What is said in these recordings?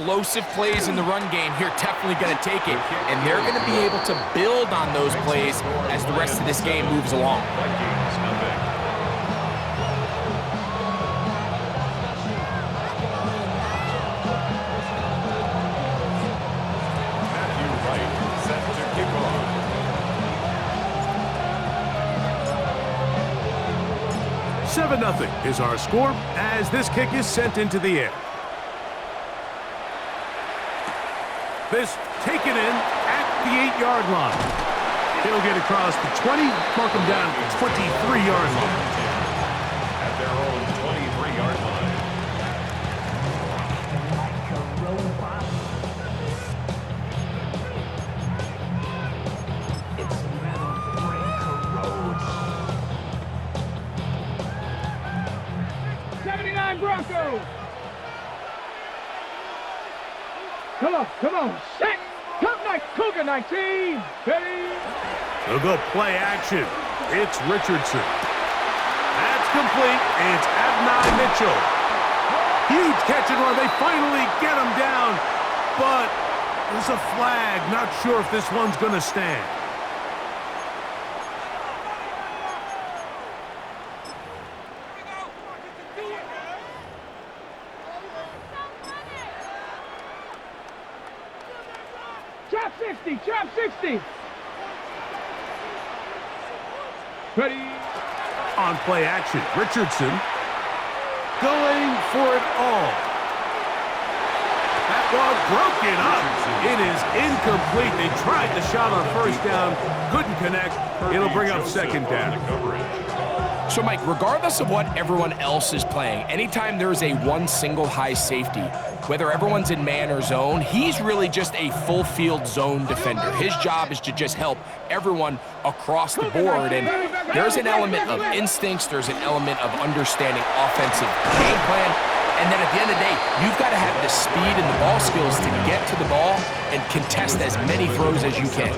Explosive plays in the run game here, definitely going to take it, and they're going to be able to build on those plays as the rest of this game moves along. Set to kick off. 7-0 is our score as this kick is sent into the air. This taken in at the 8-yard line. He'll get across the 20, mark him down at the 23-yard line. At their own 23-yard line. Broncos! Come on, set! Come night, Cougar 19! Ready? They'll go play action. It's Richardson. That's complete. It's Adonai Mitchell. Huge catch and run. They finally get him down, but there's a flag. Not sure if this one's going to stand. Trap 60. Ready? On play action, Richardson going for it all. That ball broken up. It is incomplete. They tried the shot on first down, couldn't connect. It'll bring up second down. So, Mike, regardless of what everyone else is playing, anytime there's a one single high safety, whether everyone's in man or zone, he's really just a full field zone defender. His job is to just help everyone across the board. And there's an element of instincts, there's an element of understanding offensive game plan. And then at the end of the day, you've got to have the speed and the ball skills to get to the ball and contest as many throws as you can.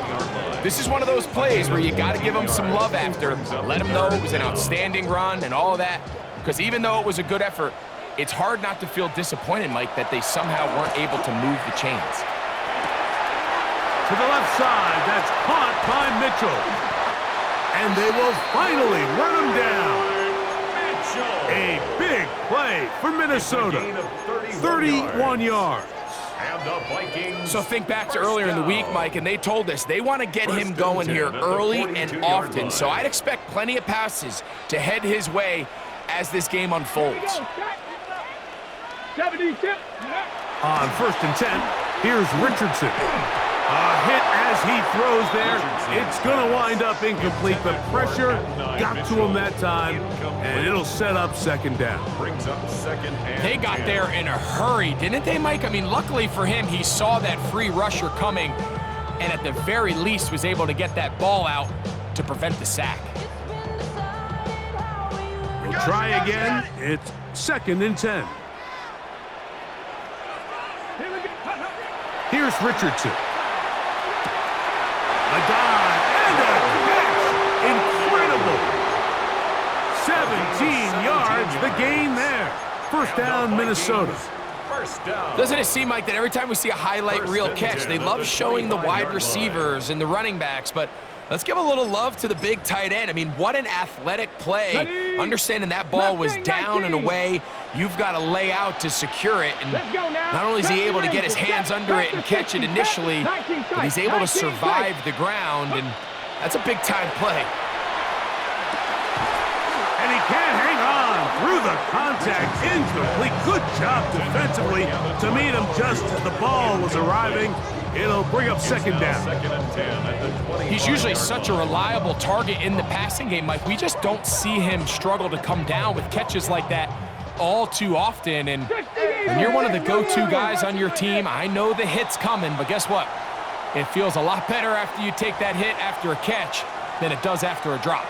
This is one of those plays where you got to give them some love after. Let them know it was an outstanding run and all of that. Because even though it was a good effort, it's hard not to feel disappointed, Mike, that they somehow weren't able to move the chains. To the left side, that's caught by Mitchell. And they will finally run him down. A big play for Minnesota. 31 yards. So think back to earlier in the week, Mike, and they told us they want to get him going here early and often. So I'd expect plenty of passes to head his way as this game unfolds. 72. On 1st and 10, here's Richardson. A hit as he throws there. It's going to wind up incomplete, but pressure got to him that time, and it'll set up second down. They got there in a hurry, didn't they, Mike? I mean, luckily for him, he saw that free rusher coming, and at the very least was able to get that ball out to prevent the sack. We'll try again. It's 2nd and 10. Here's Richardson. A dive and a catch. Incredible. 17 yards, the gain there. First down, Minnesota. Doesn't it seem like that every time we see a highlight reel catch, they love showing the wide receivers and the running backs, but let's give a little love to the big tight end. I mean, what an athletic play. Understanding that ball was down and away, you've got to lay out to secure it. And not only is he able to get his hands under it and catch it initially, but he's able to survive the ground, and that's a big-time play. And he can't hang on through the contact. Incomplete. Good job defensively to meet him just as the ball was arriving. It'll bring up second down. He's usually such a reliable target in the passing game, Mike. We just don't see him struggle to come down with catches like that all too often. And when you're one of the go-to guys on your team, I know the hit's coming, but guess what? It feels a lot better after you take that hit after a catch than it does after a drop.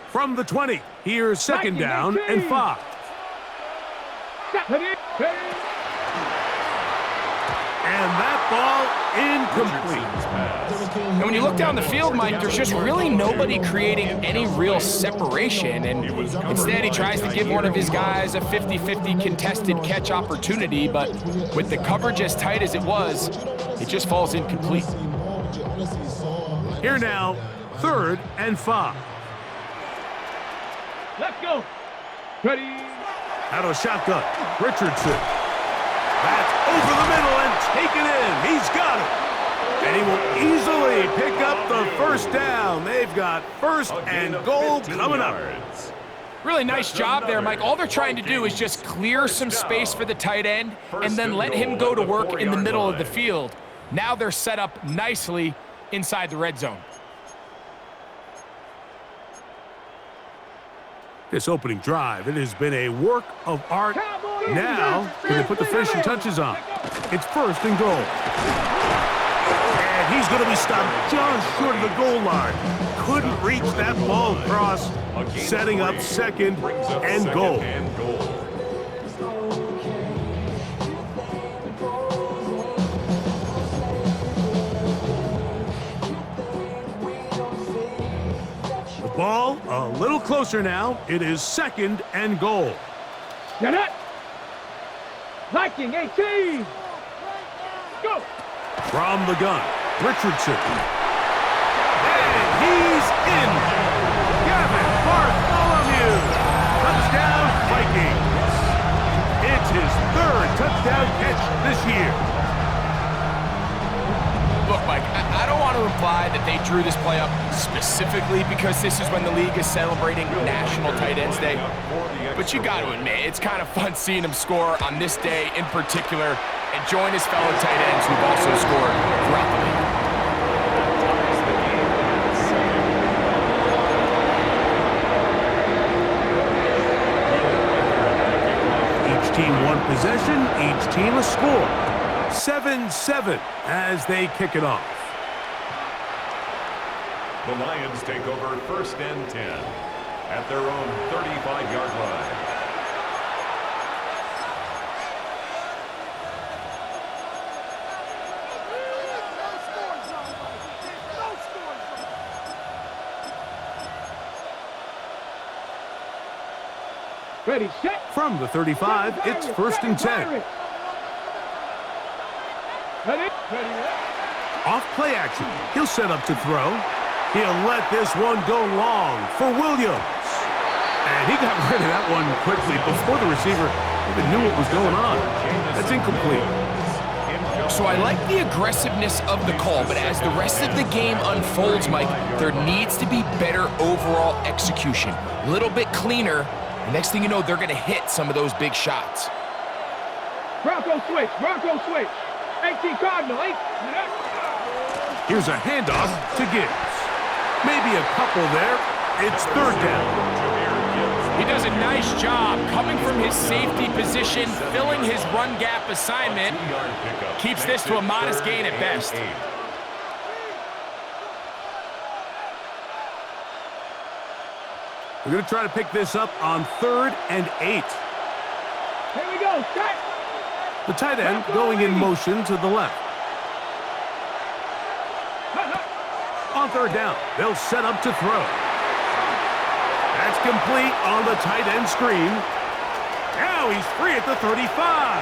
From the 20, here's second down and 5. And that ball incomplete. And when you look down the field, Mike, there's just really nobody creating any real separation. And instead, he tries to give one of his guys a 50-50 contested catch opportunity. But with the coverage as tight as it was, it just falls incomplete. Here now, 3rd and 5. Let's go. Ready. Out of shotgun, Richardson. That's over the middle and taken in. He's got it. And he will easily pick up the first down. They've got 1st and goal coming up. Really nice job there, Mike. All they're trying to do is just clear some space for the tight end and then let him go to work in the middle of the field. Now they're set up nicely inside the red zone. This opening drive, it has been a work of art. Now, can they put the finishing touches on? It's 1st and goal. And he's going to be stopped just short of the goal line. Couldn't reach that ball across, setting up 2nd and goal. Ball a little closer now. It is 2nd and goal. Get it. Viking 18. Go. From the gun, Richardson. And he's in. Gavin Bartholomew. Touchdown, Vikings. It's his 3rd touchdown catch this year. Look, Mike, I don't want to imply that they drew this play up specifically because this is when the league is celebrating National Tight Ends Day. But you got to admit, it's kind of fun seeing him score on this day in particular and join his fellow tight ends who've also scored throughout the league. Each team one possession, each team a score. 7-7 as they kick it off. The Lions take over 1st and 10 at their own 35-yard line. Ready, set. From the 35, it's 1st and 10. Ready. Off play action. He'll set up to throw. He'll let this one go long for Williams. And he got rid of that one quickly before the receiver even knew what was going on. That's incomplete. So I like the aggressiveness of the call, but as the rest of the game unfolds, Mike, there needs to be better overall execution. A little bit cleaner. The next thing you know, they're going to hit some of those big shots. Bronco switch. 18 Cardinal. 8. Here's a handoff to Gibbs. Maybe a couple there. It's 3rd down. He does a nice job coming from his safety position, filling his run gap assignment. Keeps this to a modest gain at best. We're going to try to pick this up on 3rd and 8. Here we go. Set. The tight end going in motion to the left. On 3rd down, they'll set up to throw. That's complete on the tight end screen. Now he's free at the 35.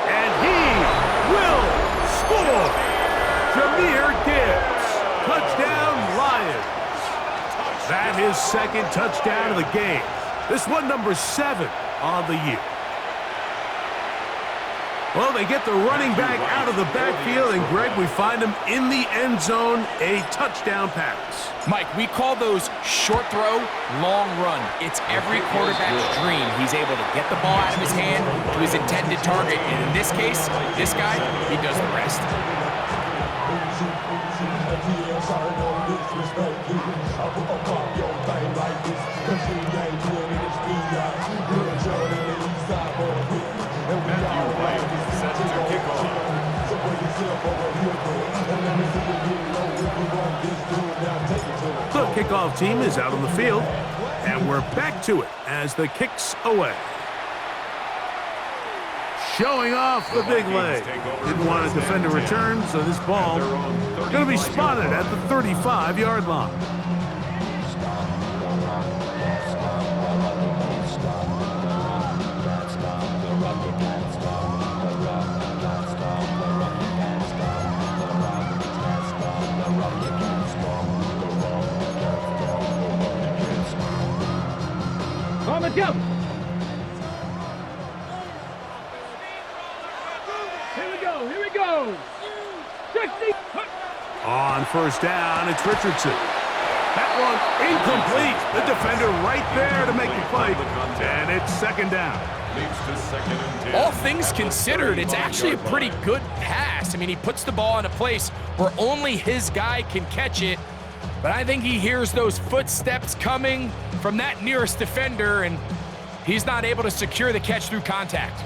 And he will score. Jahmyr Gibbs. Touchdown, Lions. That is 2nd touchdown of the game. This one number 7 on the year. Well, they get the running back out of the backfield, and Greg, we find him in the end zone, a touchdown pass. Mike, we call those short throw, long run. It's every quarterback's dream. He's able to get the ball out of his hand to his intended target, and in this case, this guy, he does the rest. The kickoff team is out on the field, and we're back to it as the kick's away. showing off the big leg. Didn't want to defend a return, so this ball going to be spotted at the 35-yard line. On the jump. Here we go. 60. On first down, it's Richardson. That one incomplete. The defender right there to make the play. And it's second down. All things considered, it's actually a pretty good pass. I mean, he puts the ball in a place where only his guy can catch it. But I think he hears those footsteps coming from that nearest defender, and he's not able to secure the catch through contact.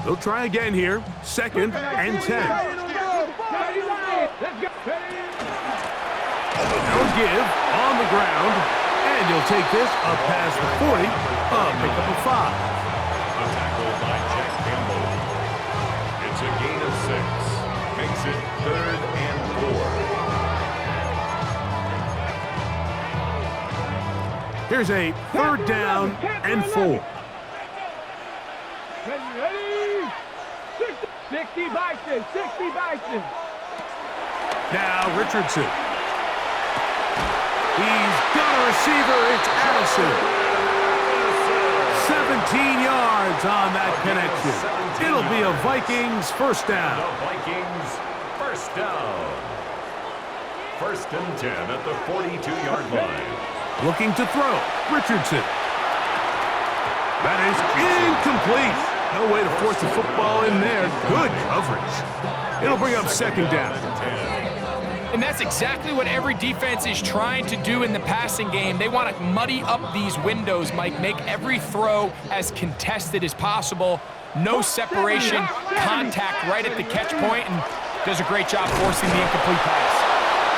They'll try again here. Second and 10. No give on the ground. And you'll take this up past the 40. Pick up a 5. A tackle by Jack Campbell. It's a gain of 6. Makes it 3rd and 4. Here's a 3rd down and 4. Ready? 60 Bison. Now Richardson. He's got a receiver. It's Addison. 17 yards on that connection. It'll be a Vikings first down. The Vikings first down. 1st and 10 at the 42-yard line. Looking to throw. Richardson. That is incomplete. No way to force the football in there. Good coverage. It'll bring up second down. And that's exactly what every defense is trying to do in the passing game. They want to muddy up these windows, Mike, make every throw as contested as possible. No separation, contact right at the catch point, and does a great job forcing the incomplete pass.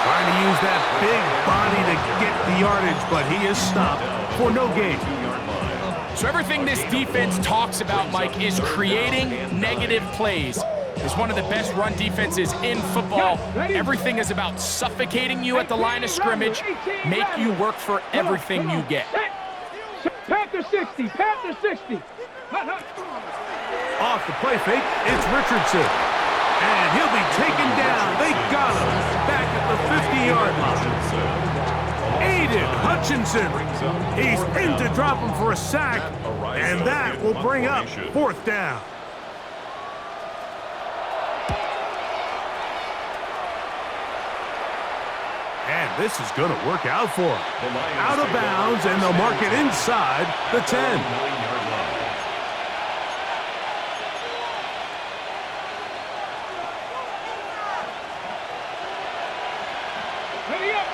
Trying to use that big body to get the yardage, but he is stopped for no gain. So everything this defense talks about, Mike, is creating negative plays. It's one of the best run defenses in football. Everything is about suffocating you at the line of scrimmage, make you work for everything you get. Panther 60. Off the play fake, it's Richardson. And he'll be taken down. They got him back at the 50-yard line. Aiden Hutchinson. He's in to drop him for a sack, and that will bring up 4th down. And this is going to work out for him. Out of bounds, and they'll mark it inside the 10. Ready up.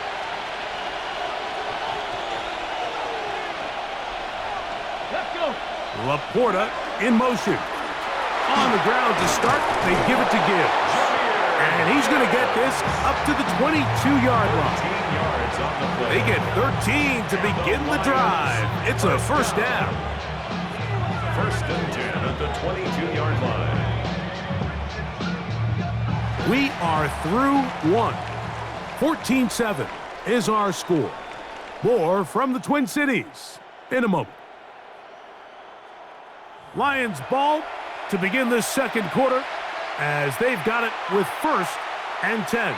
Let's go. Laporta in motion. On the ground to start, they give it to Gibbs. And he's going to get this up to the 22-yard line. They get 13 to begin the drive. It's a first down. 1st and 10 at the 22-yard line. We are through one. 14-7 is our score. More from the Twin Cities in a moment. Lions ball to begin the second quarter as they've got it with 1st and 10.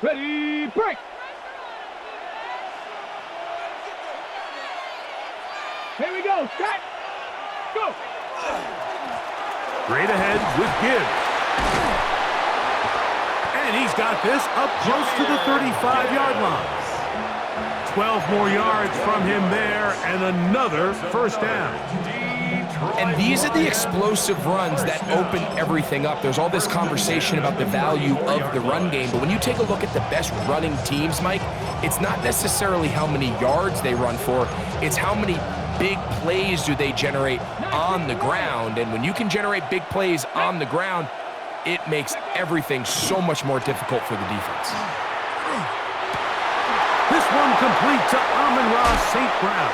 Ready, break. Here we go. Set. Go. Straight ahead with Gibbs. And he's got this up close to the 35-yard line. 12 more yards from him there, and another first down. And these are the explosive runs that open everything up. There's all this conversation about the value of the run game, but when you take a look at the best running teams, Mike, it's not necessarily how many yards they run for, it's how many big plays do they generate on the ground. And when you can generate big plays on the ground, it makes everything so much more difficult for the defense. This one complete to Amon-Ra St. Brown.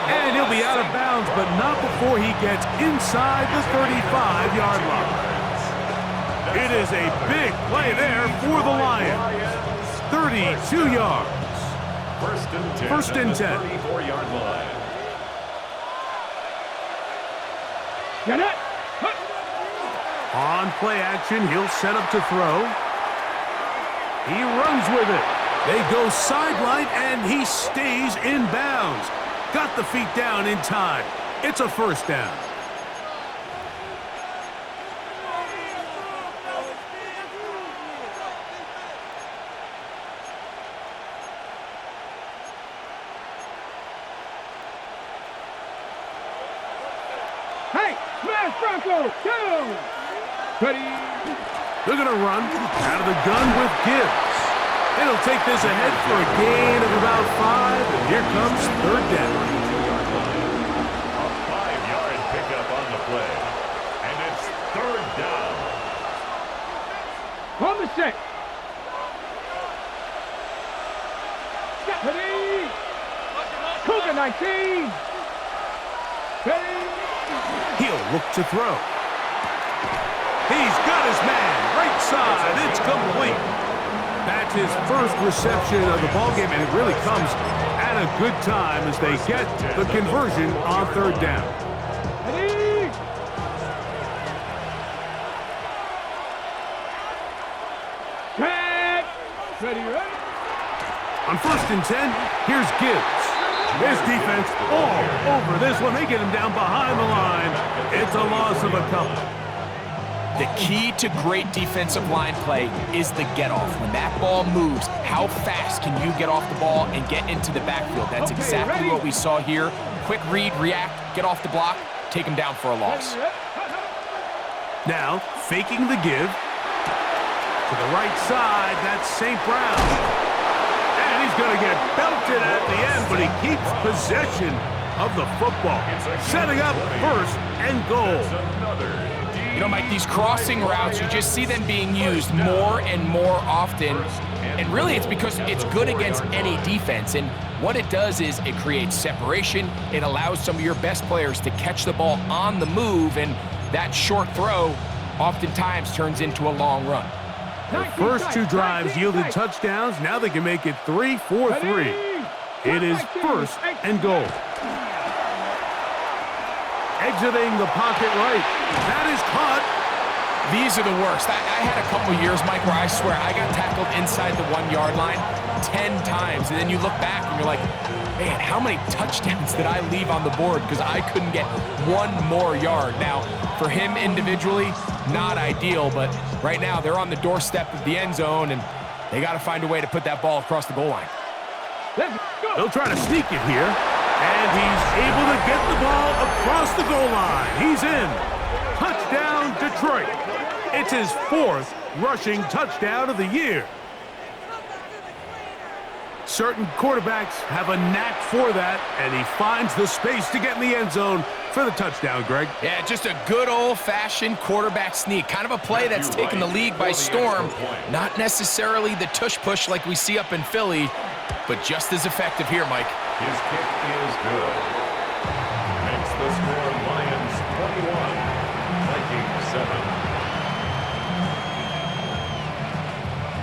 And he'll be out of bounds, but not before he gets inside the 35-yard line. It is a big play there for the Lions. 32 yards. First and 10. 34-yard line. Get it. On play action, he'll set up to throw. He runs with it. They go sideline, and he stays in bounds. Got the feet down in time. It's a first down. Hey, smash Bronco, go! Ready? They're going to run out of the gun with Gibbs. It'll take this ahead for a gain of about 5, and here comes third down. A 5-yard pickup on the play, and it's third down. On the 6. Ready? Cougar 19. Ready? He'll look to throw. He's got his man. Right side. It's complete. That's his first reception of the ballgame, and it really comes at a good time as they get the conversion on third down. Ready? Set. Ready, ready? On first and 10, here's Gibbs. His defense all over this one. They get him down behind the line. It's a loss of a couple. The key to great defensive line play is the get-off. When that ball moves, how fast can you get off the ball and get into the backfield? That's exactly what we saw here. Quick read, react, get off the block, take him down for a loss. Now, faking the give. To the right side, that's St. Brown. And he's going to get belted at the end, but he keeps possession of the football. Setting up first and goal. You know, Mike, these crossing routes, you just see them being used more and more often. And really, it's because it's good against any defense. And what it does is it creates separation. It allows some of your best players to catch the ball on the move. And that short throw oftentimes turns into a long run. The first 2 drives yielded touchdowns. Now they can make it 3-4-3. It is first and goal. Exiting the pocket right. That is caught. These are the worst. I had a couple years, Mike, where I swear I got tackled inside the 1-yard line 10 times. And then you look back and you're like, man, how many touchdowns did I leave on the board because I couldn't get 1 more yard? Now, for him individually, not ideal, but right now they're on the doorstep of the end zone, and they got to find a way to put that ball across the goal line. They'll try to sneak it here, and he's able to get the ball across the goal line. He's in. Touchdown, Detroit. It's his 4th rushing touchdown of the year. Certain quarterbacks have a knack for that, and he finds the space to get in the end zone for the touchdown, Greg. Yeah, just a good old-fashioned quarterback sneak. Kind of a play that's taken the league by storm. Not necessarily the tush-push like we see up in Philly, but just as effective here, Mike. His kick is good. Makes the score Lions 21, Vikings 7.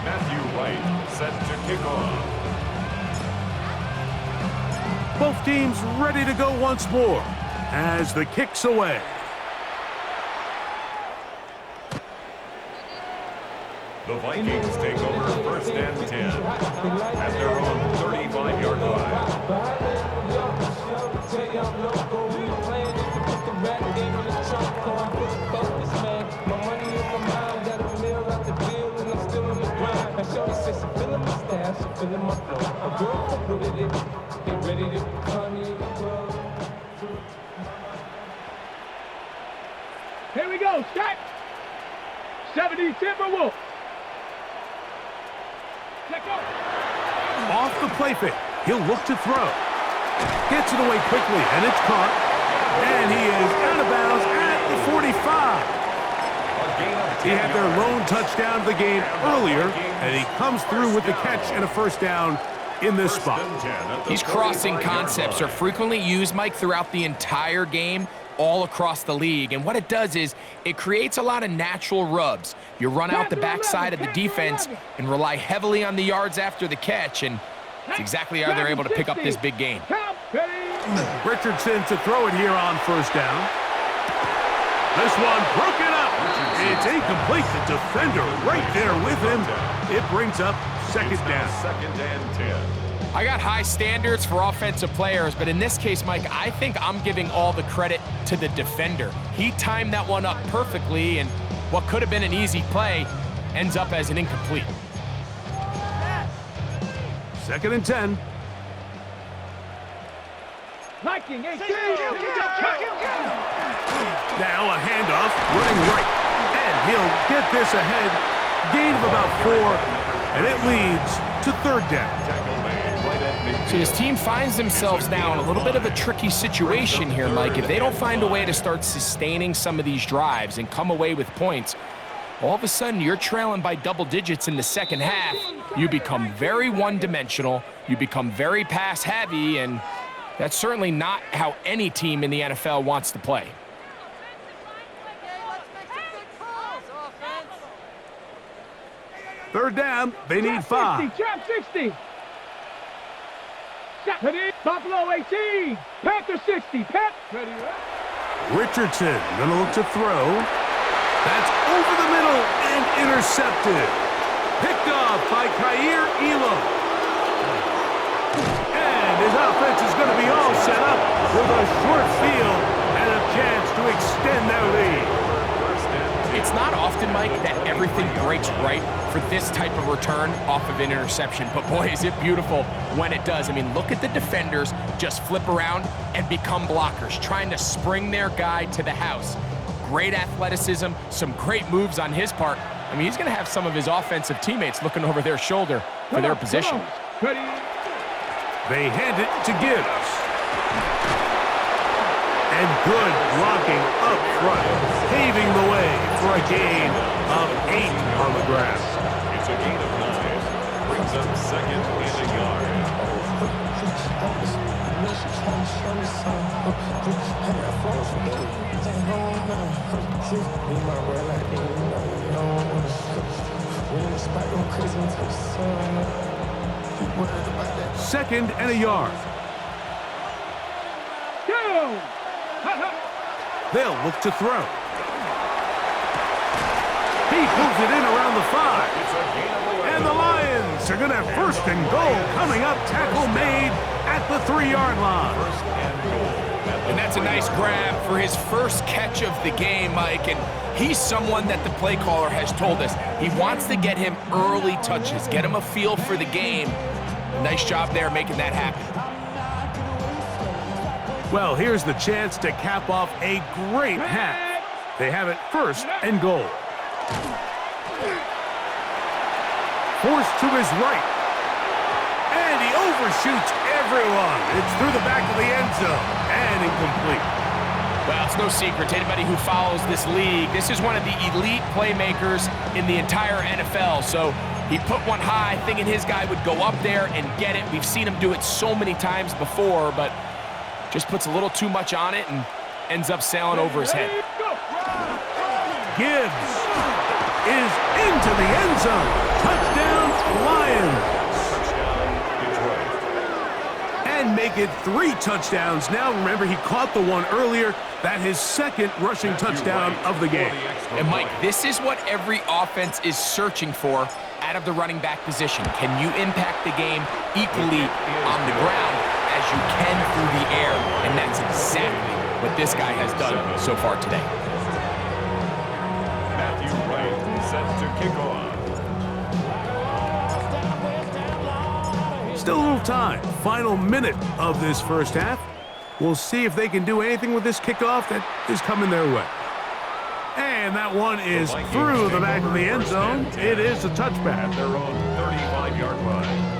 Matthew Wright set to kick off. Both teams ready to go once more as the kick's away. The Vikings take over first and 10 at their own 35-yard line. Here we go, Scott. 70 Timberwolves. Let go. Off the play fake. He'll look to throw. Gets it away quickly, and it's caught. And he is out of bounds at the 45. He had their lone touchdown of the game earlier, and he comes through with the catch and a first down in this spot. These crossing concepts are frequently used, Mike, throughout the entire game, all across the league. And what it does is it creates a lot of natural rubs. You run out the backside of the defense and rely heavily on the yards after the catch, and it's exactly how they're able to pick up this big game. Richardson to throw it here on first down. This one broken up. It's incomplete. The defender right there with him. It brings up second down. Second and 10. I got high standards for offensive players, but in this case, Mike, I think I'm giving all the credit to the defender. He timed that one up perfectly, and what could have been an easy play ends up as an incomplete. Second and 10. Liking, Now a handoff, running right. And he'll get this ahead. Gain of about 4, and it leads to third down. So his team finds themselves now in a little bit of a tricky situation here, Mike. If they don't find a way to start sustaining some of these drives and come away with points, all of a sudden you're trailing by double digits in the second half. You become very one-dimensional. You become very pass-heavy, and that's certainly not how any team in the NFL wants to play. Third down, they need 5. Trap 60. Buffalo 18. Panther 60. Richardson gonna look to throw. That's over the middle and intercepted. Picked off by Kaiir Elam. And his offense is going to be all set up with a short field and a chance to extend their lead. It's not often, Mike, that everything breaks right for this type of return off of an interception, but boy, is it beautiful when it does. I mean, look at the defenders just flip around and become blockers, trying to spring their guy to the house. Great athleticism, some great moves on his part. I mean, he's going to have some of his offensive teammates looking over their shoulder for their position. They hand it to Gibbs. And good blocking up front, paving the way for a gain of 8 on the ground. It's a gain of 9. Brings up second and a yard. Second and a yard. They'll look to throw. He pulls it in around the 5. And the Lions are going to have first and goal coming up. Tackle made at the 3-yard line. And that's a nice grab for his first catch of the game, Mike. And he's someone that the play caller has told us he wants to get him early touches, get him a feel for the game. Nice job there making that happen. Well, here's the chance to cap off a great half. They have it first and goal. Forced to his right. And he overshoots everyone. It's through the back of the end zone and incomplete. Well, it's no secret to anybody who follows this league. This is one of the elite playmakers in the entire NFL. So he put one high, thinking his guy would go up there and get it. We've seen him do it so many times before, but just puts a little too much on it and ends up sailing over his head. Gibbs is into the end zone. Touchdown, Lions. And make it 3 touchdowns. Now, remember, he caught the one earlier. That his second rushing touchdown of the game. And, Mike, this is what every offense is searching for out of the running back position. Can you impact the game equally on the ground as you can through the air? And that's exactly what this guy has done so far today. Matthew Wright set to kick off. Still a little time. Final minute of this first half. We'll see if they can do anything with this kickoff that is coming their way. And that one is through the back of the end zone. It is a touchback. At their own 35-yard line.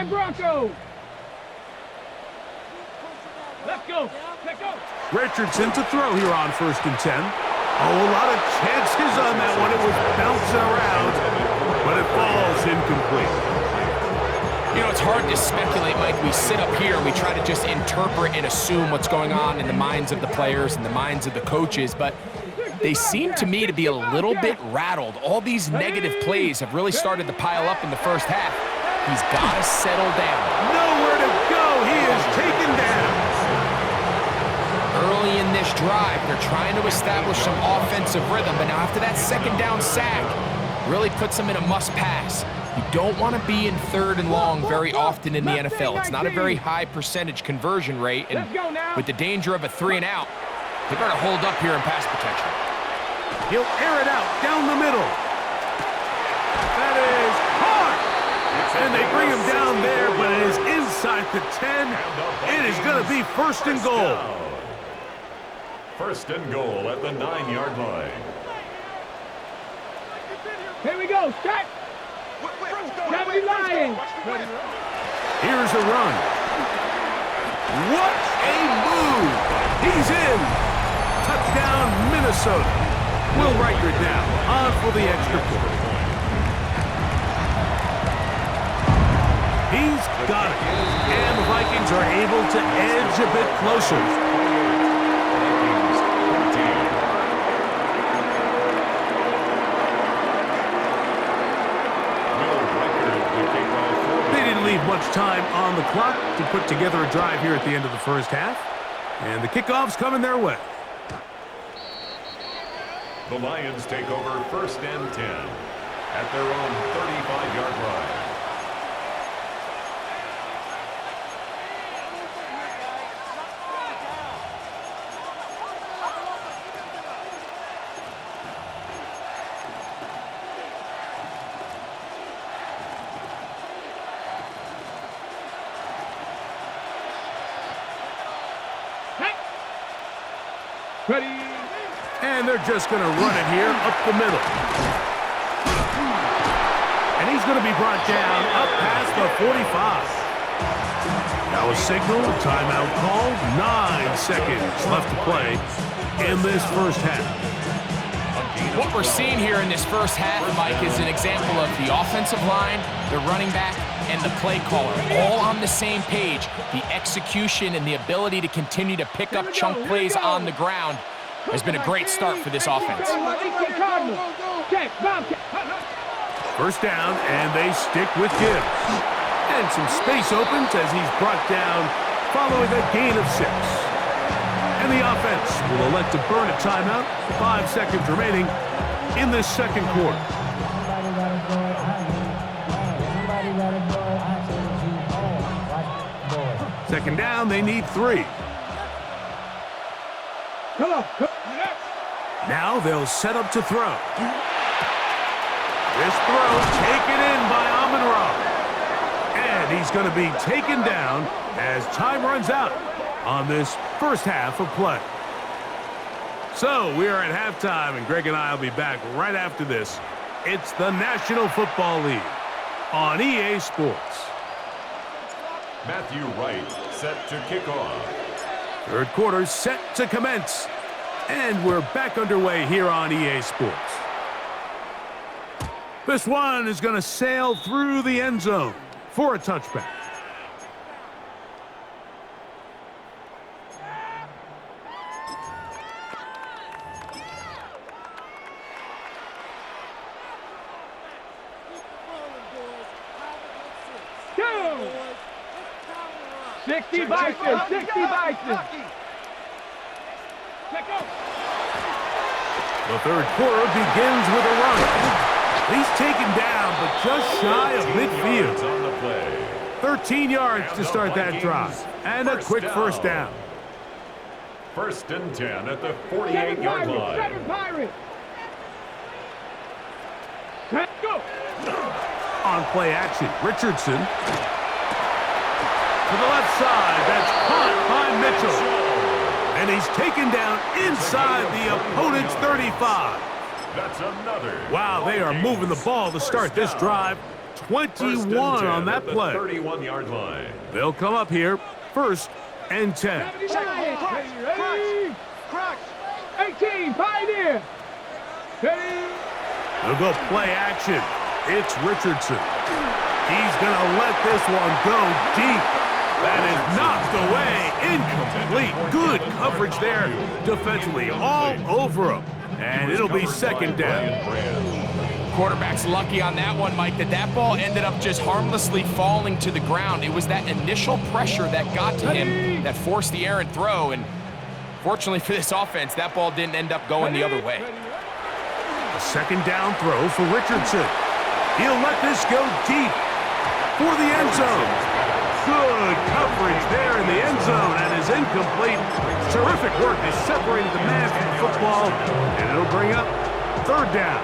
Broncos. Let's go. Let's go. Richardson to throw here on 1st and 10. Oh, a lot of chances on that one. It was bouncing around, but it falls incomplete. You know, it's hard to speculate, Mike. We sit up here and we try to just interpret and assume what's going on in the minds of the players and the minds of the coaches, but they seem to me to be a little bit rattled. All these negative plays have really started to pile up in the first half. He's got to settle down. Nowhere to go. He is taken down. Early in this drive, they're trying to establish some offensive rhythm, but now after that 2nd down sack, really puts them in a must-pass. You don't want to be in 3rd and long very often in the NFL. It's not a very high percentage conversion rate, and with the danger of a 3-and-out, they better hold up here in pass protection. He'll air it out down the middle. That is hard. And they bring him down there, but it is inside the 10. It is going to be 1st and goal. 1st and goal at the 9-yard line. Here we go. Set. Heavy Lions. Here's a run. What a move. He's in. Touchdown, Minnesota. Will Riker down on for the extra point. He's got it. And the Vikings are able to edge a bit closer. They didn't leave much time on the clock to put together a drive here at the end of the first half. And the kickoff's coming their way. The Lions take over 1st and 10 at their own 35-yard line. Ready. And they're just going to run it here up the middle. And he's going to be brought down up past the 45. Now a signal, timeout called. 9 seconds left to play in this first half. What we're seeing here in this first half, Mike, is an example of the offensive line, the running back, and the play caller all on the same page. The execution and the ability to continue to pick up chunk plays on the ground has been a great start for this offense. First down, and they stick with Gibbs. And some space opens as he's brought down following a gain of 6. And the offense will elect to burn a timeout. 5 seconds remaining in this second quarter. Second down, they need 3. Now they'll set up to throw. This throw taken in by Amon-Ra. And he's going to be taken down as time runs out on this first half of play. So we are at halftime, and Greg and I will be back right after this. It's the National Football League on EA Sports. Matthew Wright set to kick off. Third quarter set to commence. And we're back underway here on EA Sports. This one is going to sail through the end zone for a touchback. Go! 60 Bison! 60 Bison! The third quarter begins with a run. He's taken down, but just shy of midfield. On the play. 13 yards to start that drive. And a quick first down. 1st and 10 at the 48-yard line. Second Pirate. Let's go. On play action, Richardson. To the left side, that's caught by Mitchell. And he's taken down inside the opponent's 35. That's another. Wow, they are moving the ball to start this drive. 21 on that play. 31-yard line. They'll come up here, 1st and 10. Crux. 18, Pioneer. They'll go play action. It's Richardson. He's going to let this one go deep. That is knocked away. Incomplete. Good coverage there defensively. All over him. And it'll be 2nd down. Quarterback's lucky on that one, Mike, that ball ended up just harmlessly falling to the ground. It was that initial pressure that got to him that forced the errant throw. And fortunately for this offense, that ball didn't end up going the other way. A 2nd down throw for Richardson. He'll let this go deep for the end zone. Good coverage there in the end zone, and is incomplete. Terrific work to separate the man from the football, and it'll bring up 3rd down.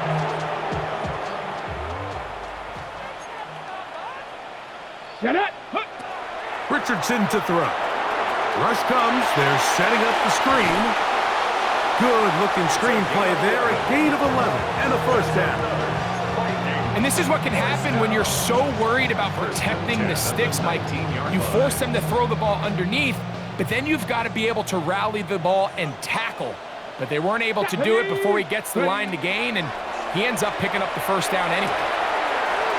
Set it. Richardson to throw. Rush comes. They're setting up the screen. Good-looking screenplay there. A gain of 11 and a 1st down. And this is what can happen when you're so worried about protecting the sticks, Mike. You force them to throw the ball underneath, but then you've got to be able to rally the ball and tackle. But they weren't able to do it before he gets the line to gain, and he ends up picking up the 1st down anyway.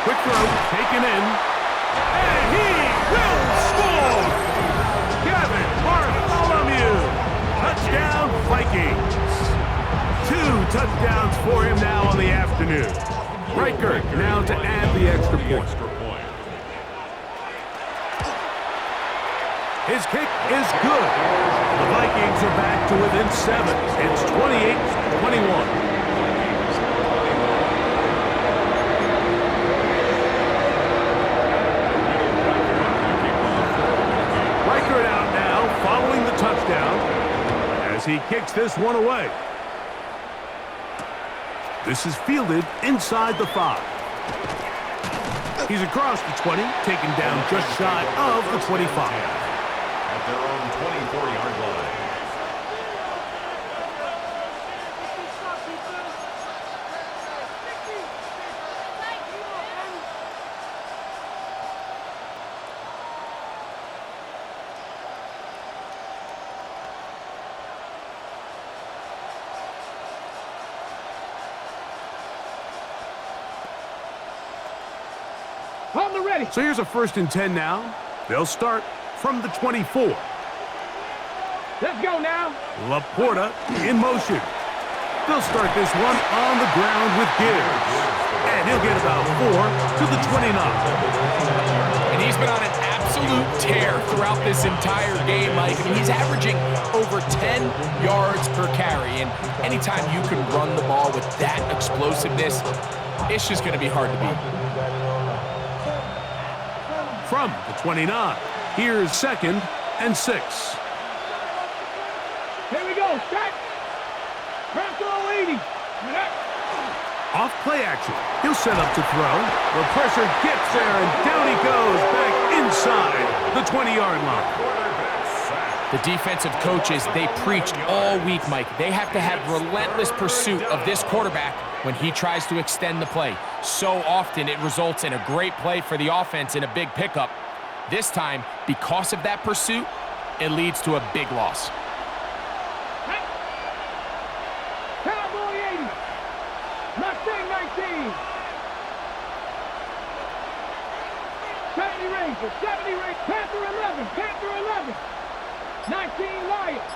Quick throw, taken in, and he will score! Gavin Bartholomew! Touchdown, Vikings! 2 touchdowns for him now on the afternoon. Riker now to add the extra point. His kick is good. The Vikings are back to within 7. It's 28-21. Riker out now following the touchdown as he kicks this one away. This is fielded inside the 5. He's across the 20, taken down just shy of the 25. At their own 24-yard line. On the ready. So here's a 1st and 10 now. They'll start from the 24. Let's go now. Laporta in motion. They'll start this one on the ground with Gibbs. And he'll get about 4 to the 29. And he's been on an absolute tear throughout this entire game, Mike. I mean, he's averaging over 10 yards per carry. And anytime you can run the ball with that explosiveness, it's just going to be hard to beat. From the 29, here's 2nd and 6. Here we go. Set. Pressure 80. Off play action. He'll set up to throw. The pressure gets there, and down he goes back inside the 20-yard line. The defensive coaches, they preached all week, Mike. They have to have relentless pursuit of this quarterback when he tries to extend the play. So often it results in a great play for the offense and a big pickup. This time, because of that pursuit, it leads to a big loss. Cowboy 80. Mustang 19. 70 Ranger. 70 Ranger. Panther 11. Panther 11. 19 Lions.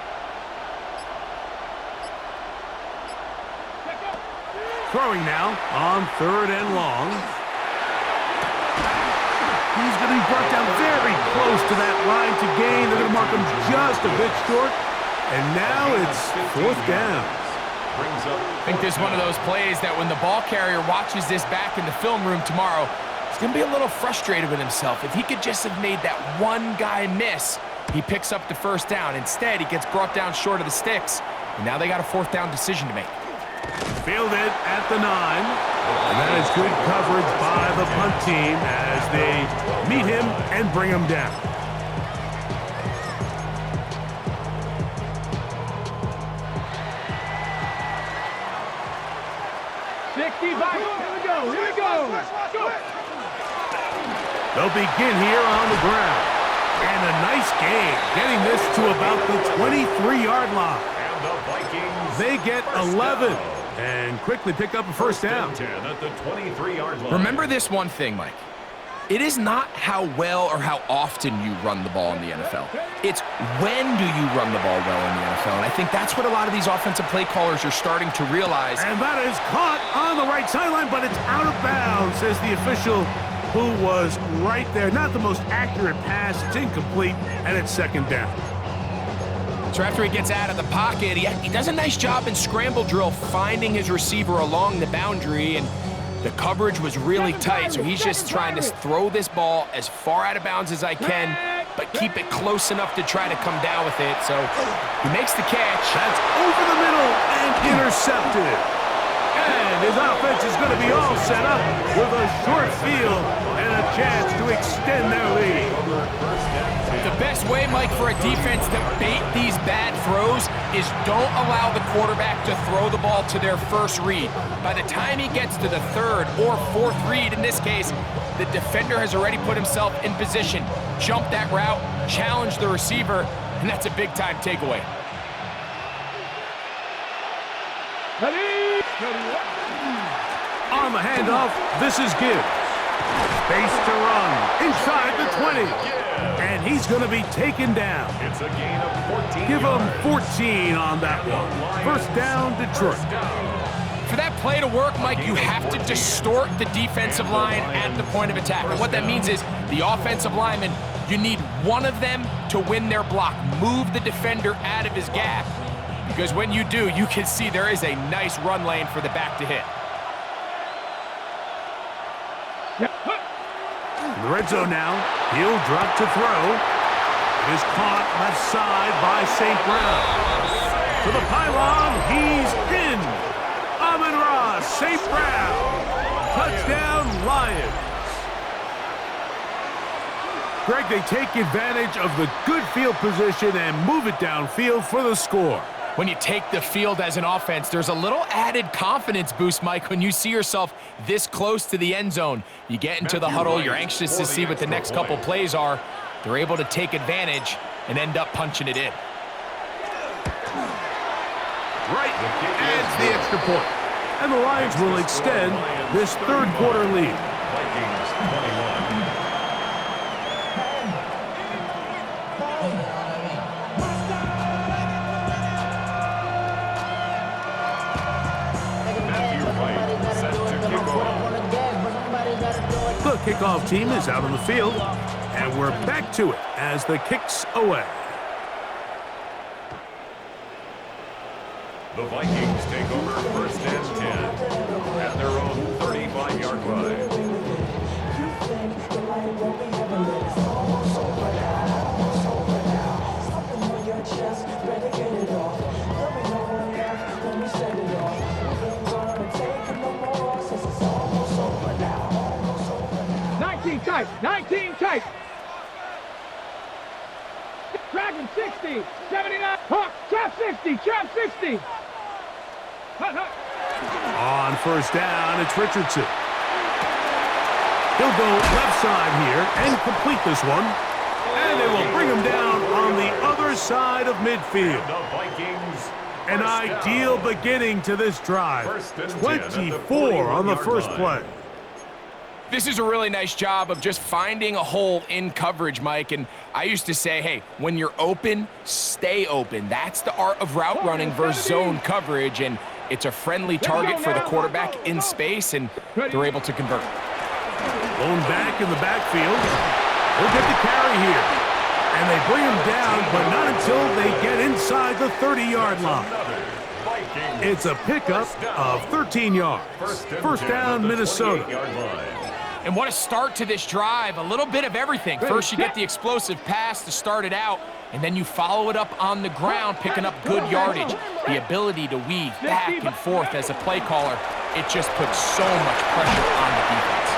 Throwing now on 3rd and long. He's going to be brought down very close to that line to gain. They're going to mark him just a bit short. And now it's 4th down. brings up... I think this is one of those plays that when the ball carrier watches this back in the film room tomorrow, he's going to be a little frustrated with himself. If he could just have made that one guy miss, he picks up the first down. Instead, he gets brought down short of the sticks, and now they got a fourth down decision to make. Fielded at the 9. And that is good coverage by the punt team as they meet him and bring him down. Here we go. Here we go. Go. They'll begin here on the ground. And a nice gain, getting this to about the 23-yard line. And the Vikings... They get 11 and quickly pick up a first down. 10 at the 23-yard line. Remember this one thing, Mike. It is not how well or how often you run the ball in the NFL. It's when do you run the ball well in the NFL. And I think that's what a lot of these offensive play callers are starting to realize. And that is caught on the right sideline, but it's out of bounds, says the official who was right there. Not the most accurate pass. It's incomplete, and it's second down. So after he gets out of the pocket, he does a nice job in scramble drill finding his receiver along the boundary, and the coverage was really tight, so he's just trying to throw this ball as far out of bounds as I can, but keep it close enough to try to come down with it. So he makes the catch. That's over the middle and intercepted. And his offense is going to be all set up with a short field and a chance to extend their lead. The best way, Mike, for a defense to bait these bad throws is don't allow the quarterback to throw the ball to their first read. By the time he gets to the third or fourth read, in this case, the defender has already put himself in position, jump that route, challenge the receiver, and that's a big-time takeaway. On the handoff, this is Gibbs. Space to run inside the 20. And he's going to be taken down. It's a gain of 14. Give him 14 on that one. First down, Detroit. For that play to work, Mike, you have to distort the defensive line at the point of attack. And what that means is the offensive lineman, you need one of them to win their block. Move the defender out of his gap. Because when you do, you can see there is a nice run lane for the back to hit. In the red zone now, he'll drop to throw. It is caught left side by St. Brown. To the pylon, he's in. Amon-Ra, St. Brown. Touchdown, Lions. Greg, they take advantage of the good field position and move it downfield for the score. When you take the field as an offense, there's a little added confidence boost, Mike, when you see yourself this close to the end zone. You get into the huddle, you're anxious to see what the next couple plays are. They're able to take advantage and end up punching it in. Right, adds the extra point. And the Lions will extend this third quarter lead. Vikings 21. The kickoff team is out on the field, and we're back to it as the kick's away. The Vikings take over first and 10 at their own 35-yard line. Tight, 19 tight. Dragon 60, 79. Hawk, trap 60, trap 60. On first down, it's Richardson. He'll go left side here and complete this one. And they will bring him down on the other side of midfield. The Vikings. An ideal beginning to this drive. 24 on the first play. This is a really nice job of just finding a hole in coverage, Mike. And I used to say, hey, when you're open, stay open. That's the art of route running versus zone coverage. And it's a friendly target for the quarterback in space, and they're able to convert. Blown back in the backfield. He'll get the carry here. And they bring him down, but not until they get inside the 30-yard line. It's a pickup of 13 yards. First down, Minnesota. And what a start to this drive. A little bit of everything. First, you get the explosive pass to start it out, and then you follow it up on the ground, picking up good yardage. The ability to weave back and forth as a play caller, it just puts so much pressure on the defense.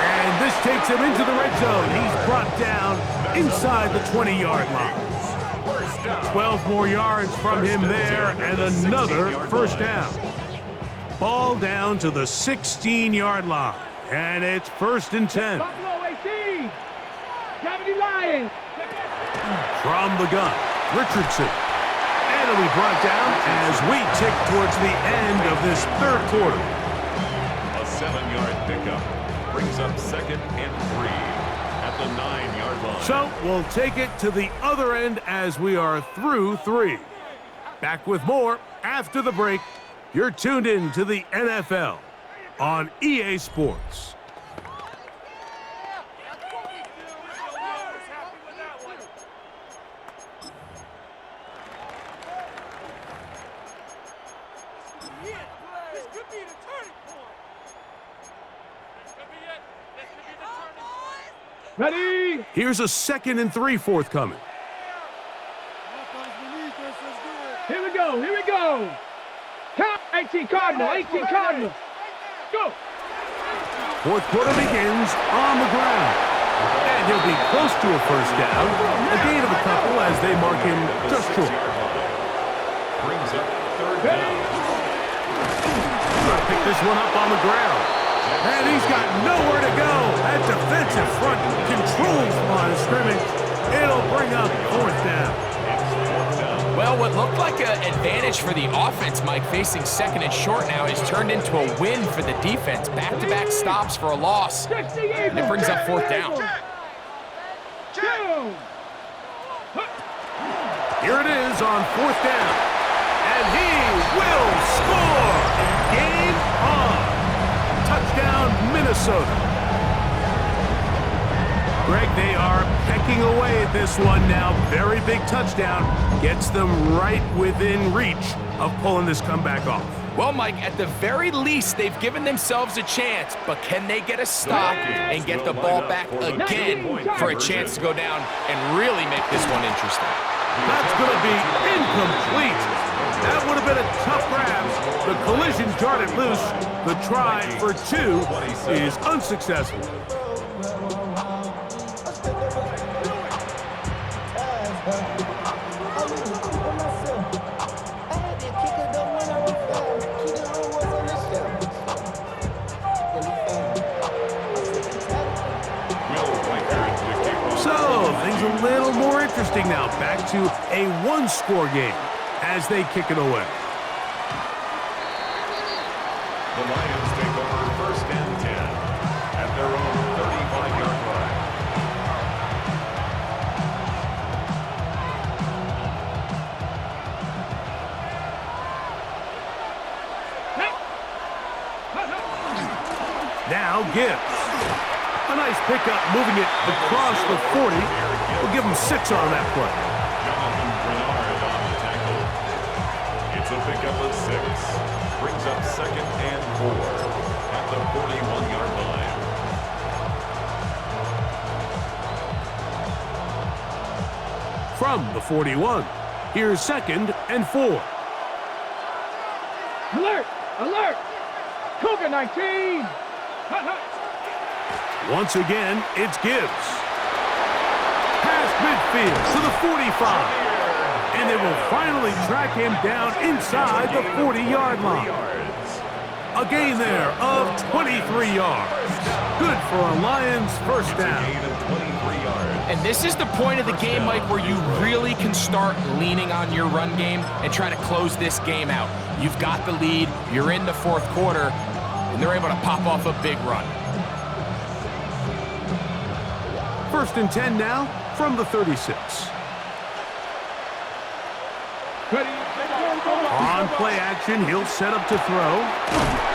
And this takes him into the red zone. He's brought down inside the 20-yard line. 12 more yards from him there, and another first down. Ball down to the 16-yard line, and it's 1st and 10. Buffalo 18. 70 Lions. From the gun, Richardson. And it'll be brought down as we tick towards the end of this third quarter. A 7-yard pickup brings up 2nd and 3 at the 9-yard line. So we'll take it to the other end as we are through 3. Back with more after the break. You're tuned in to the NFL on EA Sports. Ready? Here's a 2nd and 3 forthcoming. Here we go. Here we go. Count 18 Cardinal. 18 Cardinal. Go. Fourth quarter begins on the ground. And he'll be close to a first down. A gain of a couple as they mark him just short. Brings up 3rd down. Pick this one up on the ground. And he's got nowhere to go. That defensive front controls the line of scrimmage. It'll bring up 4th down. Well, what looked like an advantage for the offense, Mike, facing 2nd and short now, has turned into a win for the defense. Back-to-back stops for a loss. And it brings up 4th down. Here it is on 4th down. And he will score. Game on. Touchdown, Minnesota. Greg, they are pecking away at this one now. Very big touchdown. Gets them right within reach of pulling this comeback off. Well, Mike, at the very least, they've given themselves a chance, but can they get a stop and get the ball back again for a chance to go down and really make this one interesting? That's going to be incomplete. That would have been a tough grab. The collision darted loose. The try for 2 is unsuccessful. So, things a little more interesting now. Back to a 1-score game as they kick it away. The Lions take over 1st and 10 at their own 35-yard line. Now Gibbs. A nice pickup moving it across the 40. We'll give him 6 on that play. Jonathan Bernard on the tackle. It's a pickup of 6. Brings up 2nd and 4 at the 41-yard line. From the 41, here's 2nd and 4. Alert! Alert! Cougar 19! Once again, it's Gibbs. Past midfield to the 45. And they will finally track him down inside the 40-yard line. A gain there of 23 yards. Good for a Lions first down. And this is the point of the game, Mike, where you really can start leaning on your run game and try to close this game out. You've got the lead, you're in the 4th quarter, and they're able to pop off a big run. 1st and 10 now from the 36. On play action, he'll set up to throw.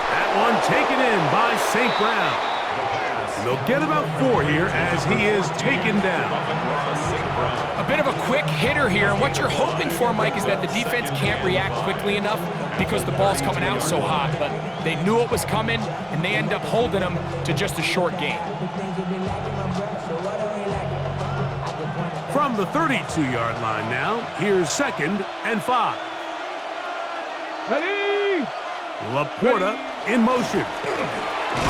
That one taken in by St. Brown. They'll get about 4 here as he is taken down. A bit of a quick hitter here, and what you're hoping for, Mike, is that the defense can't react quickly enough because the ball's coming out so hot, but they knew it was coming, and they end up holding them to just a short gain. From the 32-yard line now, here's 2nd and 5. Ready? Laporta in motion.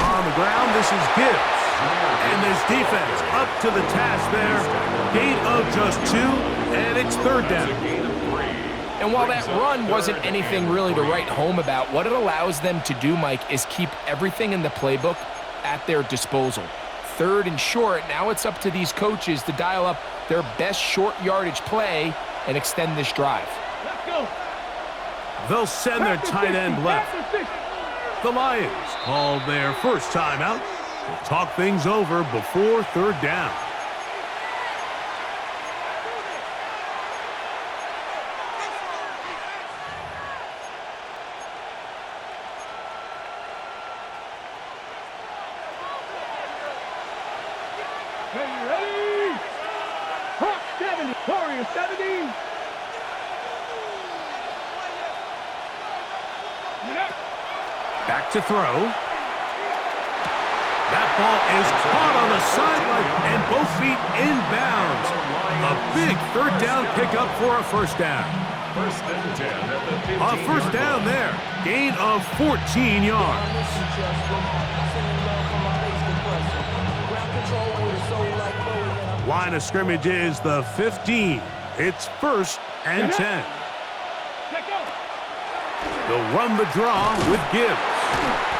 On the ground, this is Gibbs. And this defense up to the task there. Gain of just 2, and it's 3rd down. And while that run wasn't anything really to write home about, what it allows them to do, Mike, is keep everything in the playbook at their disposal. 3rd and short, now it's up to these coaches to dial up their best short yardage play and extend this drive. Let's go. They'll send their tight end left. The Lions called their first timeout. They'll talk things over before 3rd down. Ready? Hawk 70. Warrior 70. Back to throw. That ball is caught on the sideline and both feet inbounds. A big 3rd down pickup for a 1st down. 1st and 10 at the 15. A 1st down there. Gain of 14 yards. Line of scrimmage is the 15. It's 1st and 10. They'll run the draw with Gibbs.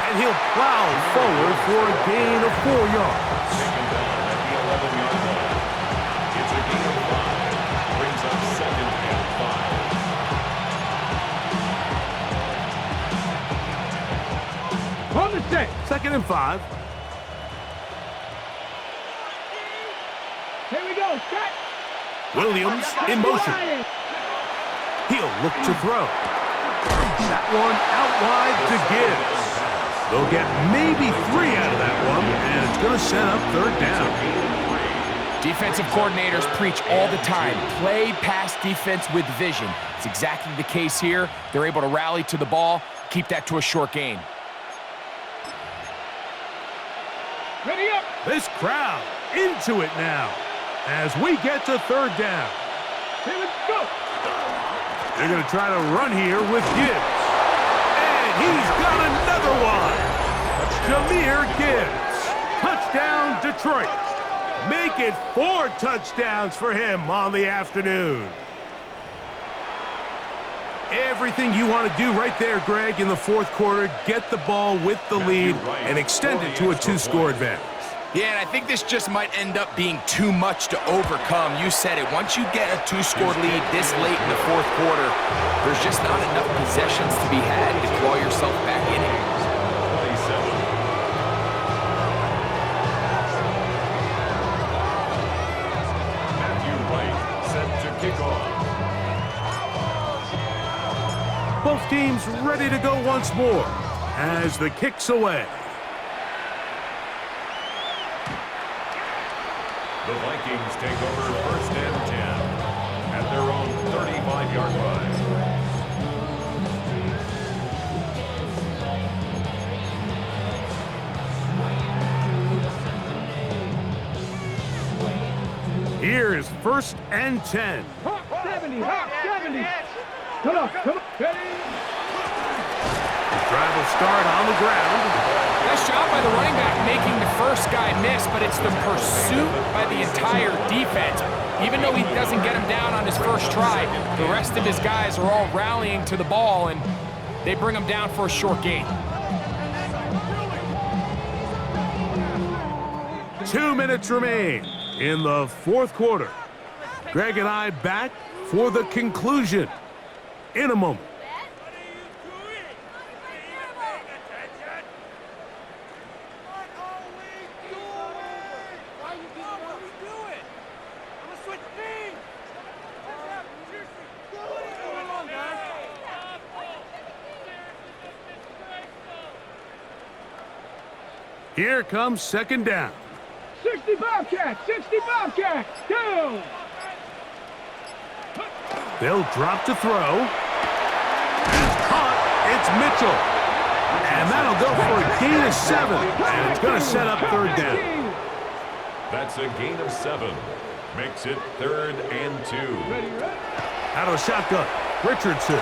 And he'll plow forward for a gain of 4 yards. Taken down at the 11-yard line. It's a gain of 5. Brings up 2nd and 5. On the set. 2nd and 5. Here we go. Set. Williams in motion. He'll look to throw. That one out wide to Gibbs. They'll get maybe 3 out of that one, and it's going to set up 3rd down. Defensive coordinators preach all the time, play pass defense with vision. It's exactly the case here. They're able to rally to the ball, keep that to a short gain. Ready up. This crowd into it now as we get to 3rd down. Here we go. They're going to try to run here with Gibbs. And he's got another one. Jahmyr Gibbs. Touchdown, Detroit. Make it 4 touchdowns for him on the afternoon. Everything you want to do right there, Greg, in the 4th quarter. Get the ball with the lead and extend it to a 2-score advantage. Yeah, and I think this just might end up being too much to overcome. You said it. Once you get a 2-score lead this late in the 4th quarter, there's just not enough possessions to be had to claw yourself back in it. 27. Matthew Wright set to kick off. Both teams ready to go once more as the kick's away. The Vikings take over 1st and 10 at their own 35-yard line. Here is 1st and 10. Hawk 70. Hawk 70. Come on. Come on. Ready. The drive will start on the ground. Nice job by the running back making the first guy miss, but it's the pursuit by the entire defense. Even though he doesn't get him down on his first try, the rest of his guys are all rallying to the ball, and they bring him down for a short gain. 2 minutes remain in the 4th quarter. Greg and I back for the conclusion in a moment. Here comes 2nd down. 60 Bobcats, 60 Bobcats, down. They'll drop to throw. It's caught. It's Mitchell. And that'll go for a gain of 7. And it's going to set up third down. That's a gain of 7. Makes it 3rd and 2. Out of the shotgun, Richardson.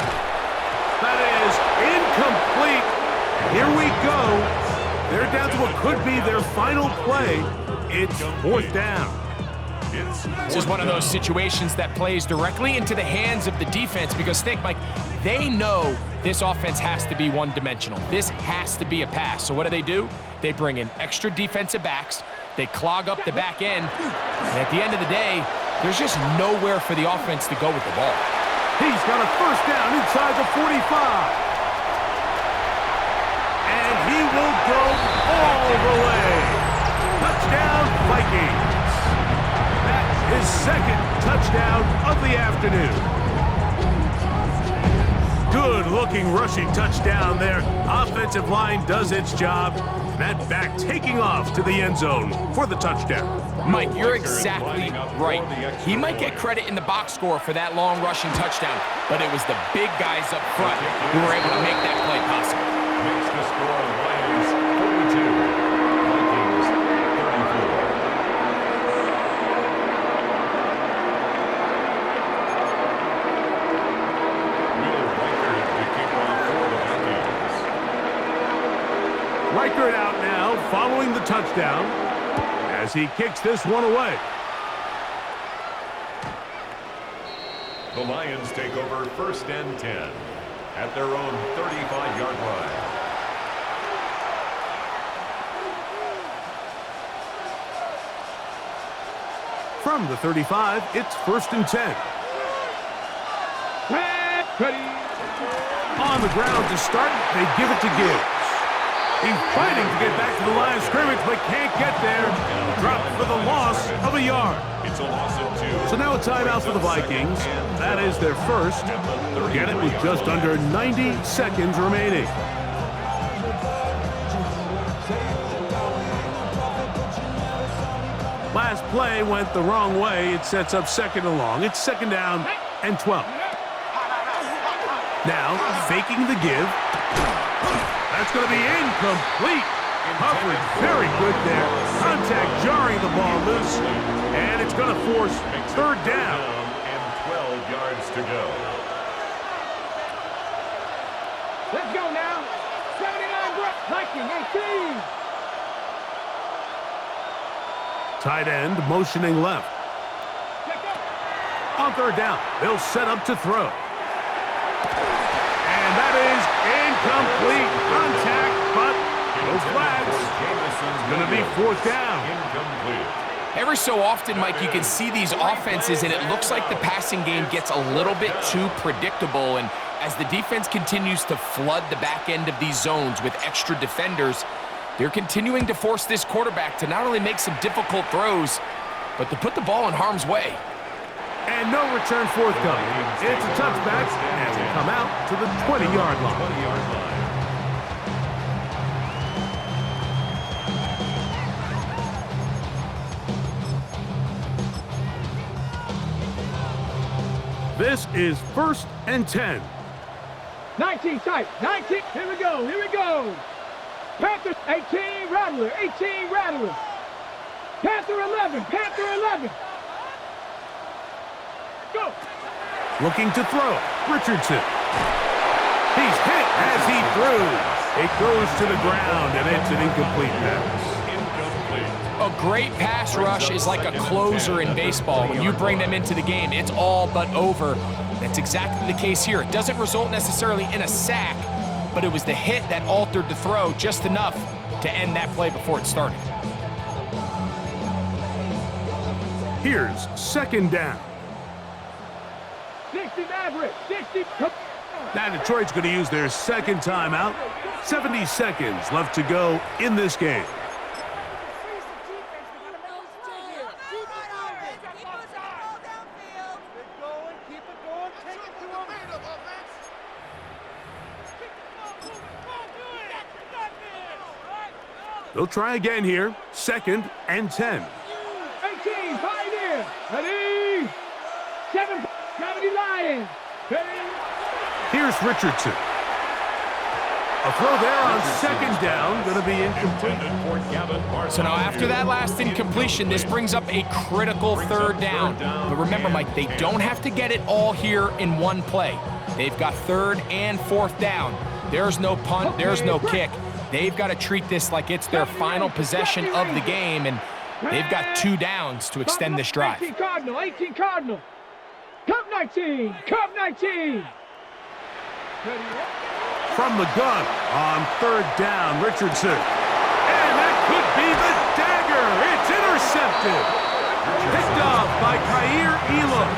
That is incomplete. Here we go. They're down to what could be their final play. It's 4th down. This is one of those situations that plays directly into the hands of the defense because think, Mike, they know this offense has to be one-dimensional. This has to be a pass. So what do? They bring in extra defensive backs. They clog up the back end. And at the end of the day, there's just nowhere for the offense to go with the ball. He's got a first down inside the 45. And he will go all the way. Touchdown, Vikings. That's his 2nd touchdown of the afternoon. Good-looking rushing touchdown there. Offensive line does its job. That back taking off to the end zone for the touchdown. Mike, you're exactly right. He might get credit in the box score for that long rushing touchdown, but it was the big guys up front who were able to make that play possible. Makes the score Lions 42, Vikings 34. Will Reichert to kick off for the Vikings. Reichert out now following the touchdown as he kicks this one away. The Lions take over 1st and 10 at their own 35-yard line. From the 35, it's 1st and 10. On the ground to start, they give it to Gibbs. He's fighting to get back to the line of scrimmage, but can't get there. Dropped for the loss of a yard. It's a loss of 2. So now a timeout for the Vikings. That is their first. Get it with just under 90 seconds remaining. Last play went the wrong way. It sets up 2nd and long. It's 2nd down and 12. Now, faking the give. That's going to be incomplete. Coverage very good there. Contact jarring the ball loose. And it's going to force 3rd down. And 12 yards to go. Let's go now. 79 Viking 18. Tight end motioning left. On 3rd down, they'll set up to throw. And that is incomplete. Contact, but no flags. It's going to be 4th down. Incomplete. Every so often, Mike, you can see these offenses, and it looks like the passing game gets a little bit too predictable. And as the defense continues to flood the back end of these zones with extra defenders, they're continuing to force this quarterback to not only make some difficult throws, but to put the ball in harm's way. And no return forthcoming. It's a touchback as they come out to the 20-yard line. 20-yard line. This is 1st and 10. 19 tight. 19. Here we go. Here we go. Panther 18 Rattler. 18 Rattler. Panther 11. Panther 11. Go. Looking to throw. Richardson. He's hit as he threw. It goes to the ground, and it's an incomplete pass. A great pass rush is like a closer in baseball. When you bring them into the game, it's all but over. That's exactly the case here. It doesn't result necessarily in a sack, but it was the hit that altered the throw just enough to end that play before it started. Here's 2nd down. 60 Maverick. 60. Now Detroit's going to use their 2nd timeout. 70 seconds left to go in this game. They'll try again here. 2nd and 10. 18, Pioneer. Ready? 7, Gravity Lions. Ready? Here's Richardson. A throw there on 2nd down, going to be incomplete. So now after that last incompletion, this brings up a critical 3rd down. But remember, Mike, they don't have to get it all here in one play. They've got 3rd and 4th down. There's no punt, there's no kick. They've got to treat this like it's their final possession of the game, and they've got 2 downs to extend this drive. 18 Cardinal, 18 Cardinal. Cup 19, Cup 19. From the gun on 3rd down, Richardson. And that could be the dagger. It's intercepted. Picked off by Khair Elam.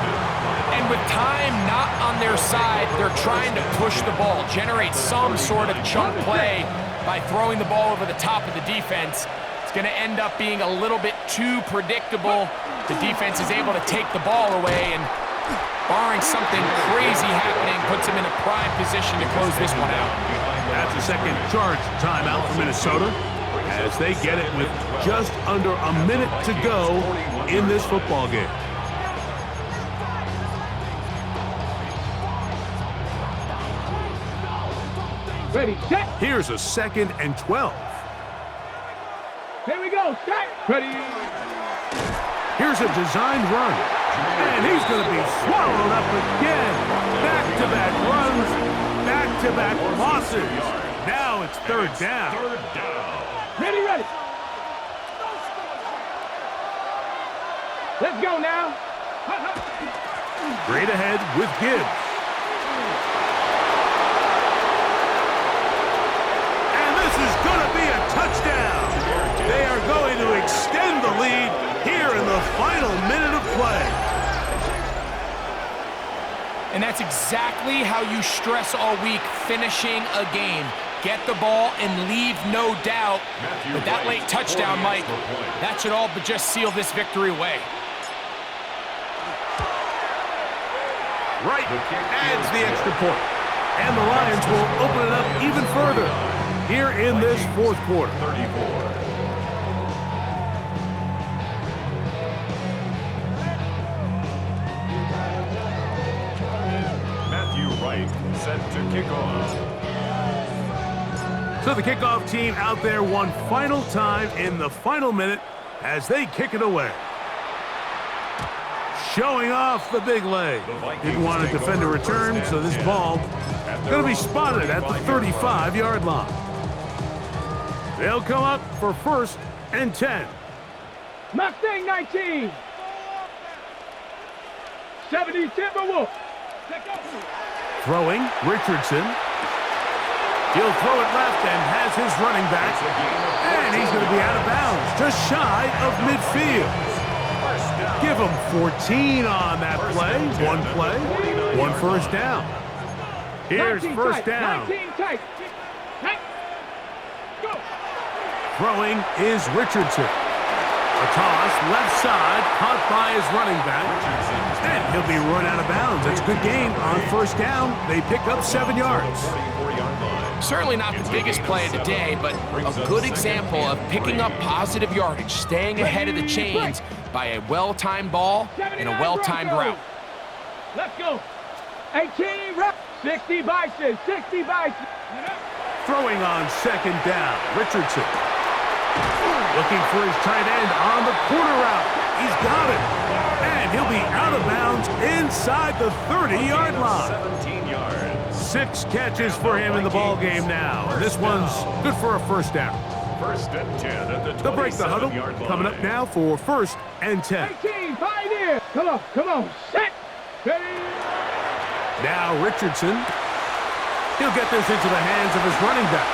And with time not on their side, they're trying to push the ball, generate some sort of chunk play by throwing the ball over the top of the defense. It's going to end up being a little bit too predictable. The defense is able to take the ball away, and barring something crazy happening, puts them in a prime position to close this one out. That's a second charge timeout for Minnesota as they get it with just under a minute to go in this football game. Ready, set. Here's a 2nd and 12. Here we go, set. Ready. Here's a designed run. And he's going to be swallowed up again. Back-to-back runs, back-to-back losses. Now it's 3rd down. Ready, ready. Let's go now. Straight ahead with Gibbs. And this is going to be a touchdown. They are going to extend the lead here in the final minute of play. And that's exactly how you stress all week, finishing a game. Get the ball and leave no doubt. But that late touchdown, Mike, that should all but just seal this victory away. Right adds the extra point. And the Lions will open it up even further here in this 4th quarter. 34. Set to kick off. So the kickoff team out there one final time in the final minute as they kick it away. Showing off the big leg. Didn't want to defend a return, so this ball going to be spotted at the 35-yard line. They'll come up for 1st and 10. Mustang 19. 70 Timberwolves. Throwing, Richardson. He'll throw it left and has his running back. And he's going to be out of bounds, just shy of midfield. Give him 14 on that play. One play, 1 1st down. Here's 1st down. 19 tight. Go. Throwing is Richardson. A toss, left side, caught by his running back. And he'll be run out of bounds. That's a good game on 1st down. They pick up 7 yards. Certainly not the biggest play of the day, but a good example of picking up positive yardage, staying ahead of the chains by a well-timed ball and a well-timed route. Let's go. 18 reps. 60 bison. 60 bison. Throwing on 2nd down, Richardson. Looking for his tight end on the corner route. He's got it. And he'll be out of bounds inside the 30-yard line. 17 yards. 6 catches for him in the ball game now. And this one's good for a 1st down. 1st and 10 at the 27-yard line. They'll break the huddle. Coming up now for 1st and 10. 18 Pioneer. Come on. Set. Ready. Now Richardson. He'll get this into the hands of his running back.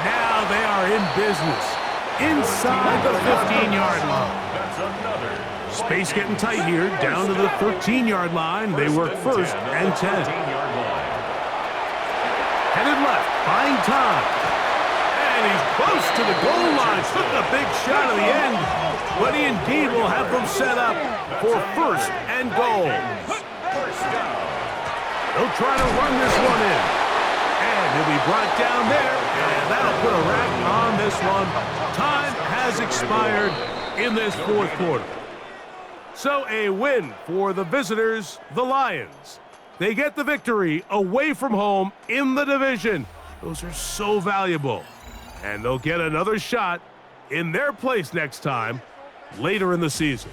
Now they are in business. Inside the 15-yard line. That's another. Space getting tight here, down to the 13-yard line. They work 1st and 10. Headed left, buying time. And he's close to the goal line. Took a big shot at the end. But he indeed will have them set up for 1st and goal. They'll try to run this one in. And he'll be brought down there. And that'll put a wrap on this this one. Time has expired in this fourth quarter. So a win for the visitors, the Lions. They get the victory away from home in the division. Those are so valuable. And they'll get another shot in their place next time later in the season.